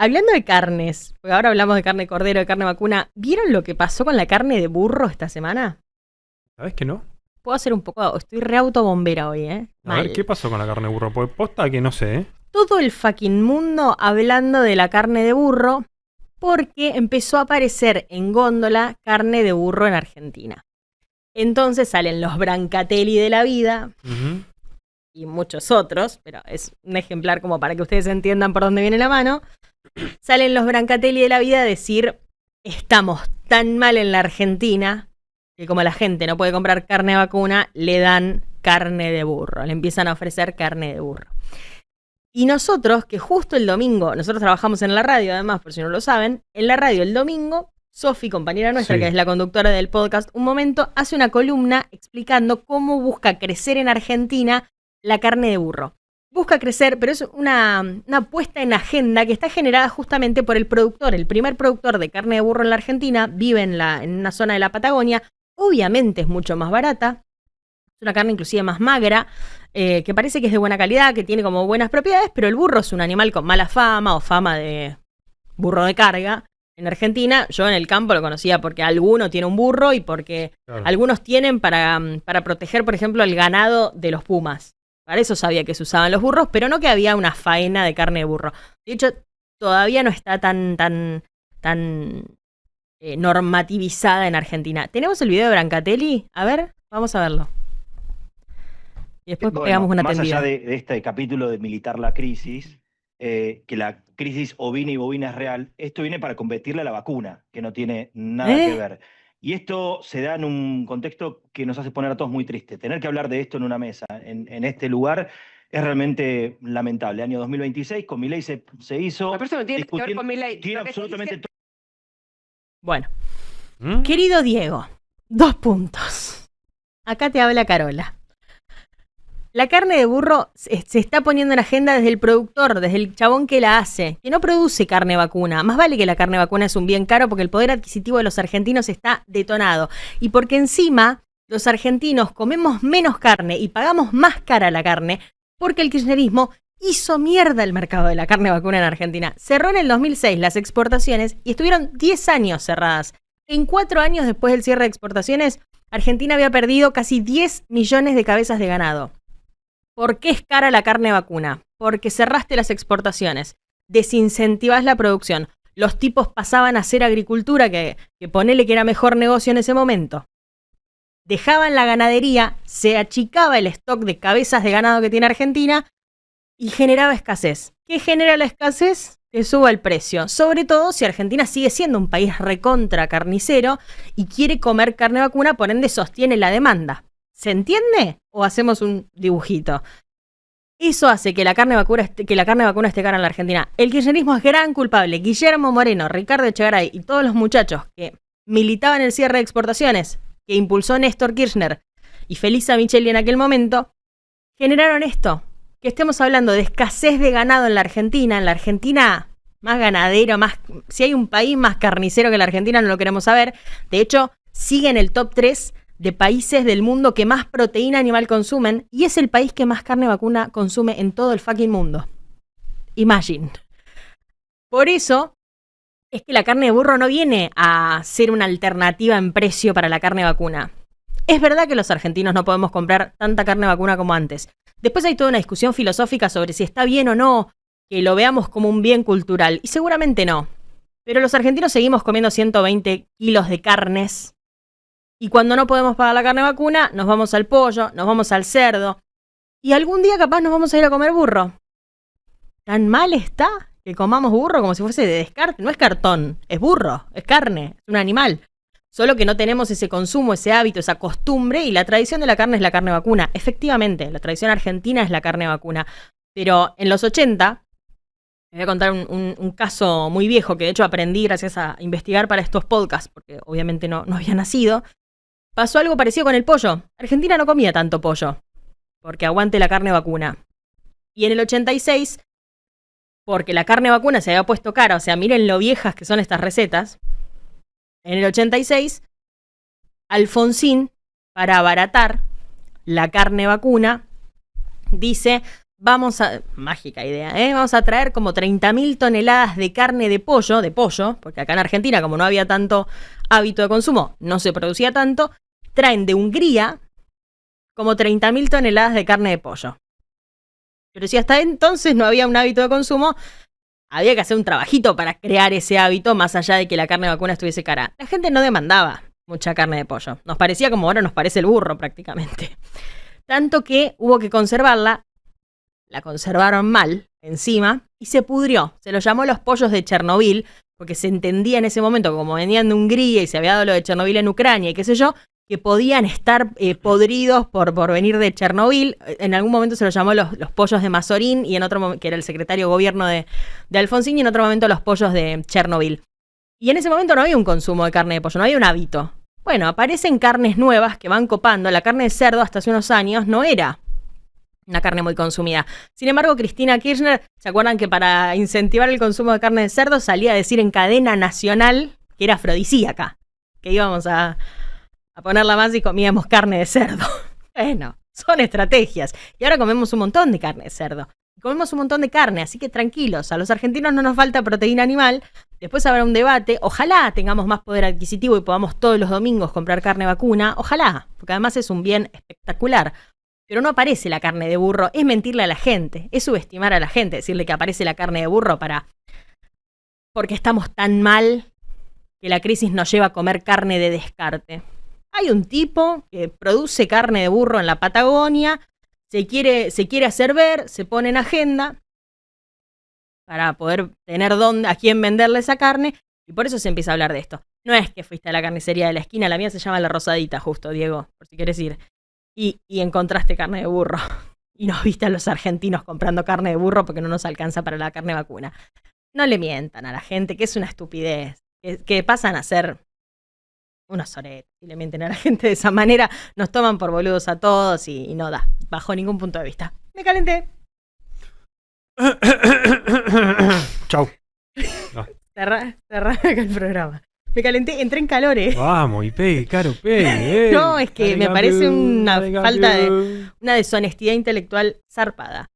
Hablando de carnes, porque ahora hablamos de carne de cordero, de carne vacuna, ¿vieron lo que pasó con la carne de burro esta semana? ¿Sabes que no? Puedo hacer un poco, estoy re autobombera hoy, A Mal. ver, ¿qué pasó con la carne de burro? Pues posta que no sé, ¿eh? Todo el fucking mundo hablando de la carne de burro porque empezó a aparecer en góndola carne de burro en Argentina. Entonces salen los Brancatelli de la vida Ujú. y muchos otros, pero es un ejemplar como para que ustedes entiendan por dónde viene la mano. Salen los Brancatelli de la vida a decir, estamos tan mal en la Argentina que como la gente no puede comprar carne vacuna, le dan carne de burro, le empiezan a ofrecer carne de burro. Y nosotros, que justo el domingo, nosotros trabajamos en la radio, además, por si no lo saben, en la radio el domingo, Sofi, compañera nuestra, Sí. que es la conductora del podcast Un Momento, hace una columna explicando cómo busca crecer en Argentina la carne de burro. Busca crecer, pero es una puesta en agenda que está generada justamente por el productor. El primer productor de carne de burro en la Argentina vive en una zona de la Patagonia. Obviamente es mucho más barata. Es una carne inclusive más magra, que parece que es de buena calidad, que tiene como buenas propiedades, pero el burro es un animal con mala fama o fama de burro de carga. En Argentina, yo en el campo lo conocía porque alguno tiene un burro y porque Claro. algunos tienen para proteger, por ejemplo, el ganado de los pumas. Para eso sabía que se usaban los burros, pero no que había una faena de carne de burro. De hecho, todavía no está tan normativizada en Argentina. ¿Tenemos el video de Brancatelli? A ver, vamos a verlo. Y después pegamos una más tendida. allá de este capítulo de militar la crisis, que la crisis ovina y bovina es real, esto viene para combatirle a la vacuna, que no tiene nada que ver. Y esto se da en un contexto que nos hace poner a todos muy tristes. Tener que hablar de esto en una mesa, en este lugar, es realmente lamentable. Año 2026, con Milei se hizo... Pero eso no tiene que ver con Milei. Tiene Lo que absolutamente dice- Bueno, ¿Mm? querido Diego, 2 puntos. Acá te habla Carola. La carne de burro se está poniendo en agenda desde el productor, desde el chabón que la hace, que no produce carne vacuna. Más vale que la carne vacuna es un bien caro porque el poder adquisitivo de los argentinos está detonado. Y porque encima los argentinos comemos menos carne y pagamos más cara la carne porque el kirchnerismo hizo mierda el mercado de la carne vacuna en Argentina. Cerró en el 2006 las exportaciones y estuvieron 10 años cerradas. En 4 años después del cierre de exportaciones, Argentina había perdido casi 10 millones de cabezas de ganado. ¿Por qué es cara la carne vacuna? Porque cerraste las exportaciones, desincentivás la producción. Los tipos pasaban a hacer agricultura, que ponele que era mejor negocio en ese momento. Dejaban la ganadería, se achicaba el stock de cabezas de ganado que tiene Argentina y generaba escasez. ¿Qué genera la escasez? Que suba el precio. Sobre todo si Argentina sigue siendo un país recontra carnicero y quiere comer carne vacuna, por ende sostiene la demanda. ¿Se entiende? ¿O hacemos un dibujito? Eso hace que la carne vacuna esté cara en la Argentina. El kirchnerismo es gran culpable. Guillermo Moreno, Ricardo Echegaray y todos los muchachos que militaban el cierre de exportaciones, que impulsó Néstor Kirchner y Felisa Micheli en aquel momento, generaron esto. Que estemos hablando de escasez de ganado en la Argentina más ganadero, si hay un país más carnicero que la Argentina no lo queremos saber. De hecho, sigue en el top 3 de países del mundo que más proteína animal consumen y es el país que más carne vacuna consume en todo el fucking mundo. Imagine. Por eso es que la carne de burro no viene a ser una alternativa en precio para la carne vacuna. Es verdad que los argentinos no podemos comprar tanta carne vacuna como antes. Después hay toda una discusión filosófica sobre si está bien o no que lo veamos como un bien cultural. Y seguramente no. Pero los argentinos seguimos comiendo 120 kilos de carnes. Y cuando no podemos pagar la carne vacuna, nos vamos al pollo, nos vamos al cerdo. Y algún día capaz nos vamos a ir a comer burro. ¿Tan mal está que comamos burro como si fuese de descarte? No es cartón, es burro, es carne, es un animal. Solo que no tenemos ese consumo, ese hábito, esa costumbre, y la tradición de la carne es la carne vacuna. Efectivamente, la tradición argentina es la carne vacuna. Pero en los 80, les voy a contar un caso muy viejo que de hecho aprendí gracias a investigar para estos podcasts, porque obviamente no había nacido. Pasó algo parecido con el pollo. Argentina no comía tanto pollo, porque aguante la carne vacuna. Y en el 86, porque la carne vacuna se había puesto cara, o sea, miren lo viejas que son estas recetas. En el 86, Alfonsín, para abaratar la carne vacuna, dice, mágica idea, vamos a traer como 30.000 toneladas de carne de pollo, porque acá en Argentina, como no había tanto hábito de consumo, no se producía tanto, traen de Hungría como 30.000 toneladas de carne de pollo. Pero si hasta entonces no había un hábito de consumo, había que hacer un trabajito para crear ese hábito, más allá de que la carne vacuna estuviese cara. La gente no demandaba mucha carne de pollo. Nos parecía como ahora nos parece el burro prácticamente. Tanto que hubo que conservarla. La conservaron mal encima y se pudrió. Se los llamó los pollos de Chernobyl, porque se entendía en ese momento, como venían de Hungría y se había dado lo de Chernobyl en Ucrania y qué sé yo, que podían estar podridos por venir de Chernobyl. En algún momento se los llamó los pollos de Mazorín, y en otro momento, que era el secretario de gobierno de Alfonsín, y en otro momento los pollos de Chernobyl. Y en ese momento no había un consumo de carne de pollo, no había un hábito. Bueno, aparecen carnes nuevas que van copando. La carne de cerdo hasta hace unos años no era una carne muy consumida. Sin embargo, Cristina Kirchner, ¿se acuerdan que para incentivar el consumo de carne de cerdo salía a decir en cadena nacional que era afrodisíaca? Que íbamos a ponerla más y comíamos carne de cerdo. Bueno, son estrategias. Y ahora comemos un montón de carne de cerdo. Comemos un montón de carne, así que tranquilos. A los argentinos no nos falta proteína animal. Después habrá un debate. Ojalá tengamos más poder adquisitivo y podamos todos los domingos comprar carne vacuna. Ojalá, porque además es un bien espectacular. Pero no aparece la carne de burro. Es mentirle a la gente. Es subestimar a la gente. Decirle que aparece la carne de burro porque estamos tan mal que la crisis nos lleva a comer carne de descarte. Hay un tipo que produce carne de burro en la Patagonia, se quiere hacer ver, se pone en agenda para poder tener a quién venderle esa carne, y por eso se empieza a hablar de esto. No es que fuiste a la carnicería de la esquina, la mía se llama La Rosadita, justo, Diego, por si quieres ir, y encontraste carne de burro, y nos viste a los argentinos comprando carne de burro porque no nos alcanza para la carne vacuna. No le mientan a la gente, que es una estupidez, que pasan a ser unos soretes, y le mienten a la gente de esa manera, nos toman por boludos a todos y no da, bajo ningún punto de vista. Me calenté. Chau. Cerrá acá el programa. Me calenté, entré en calores. Vamos, y pegue, Caro, pegue. No, es que me parece una falta de una deshonestidad intelectual zarpada.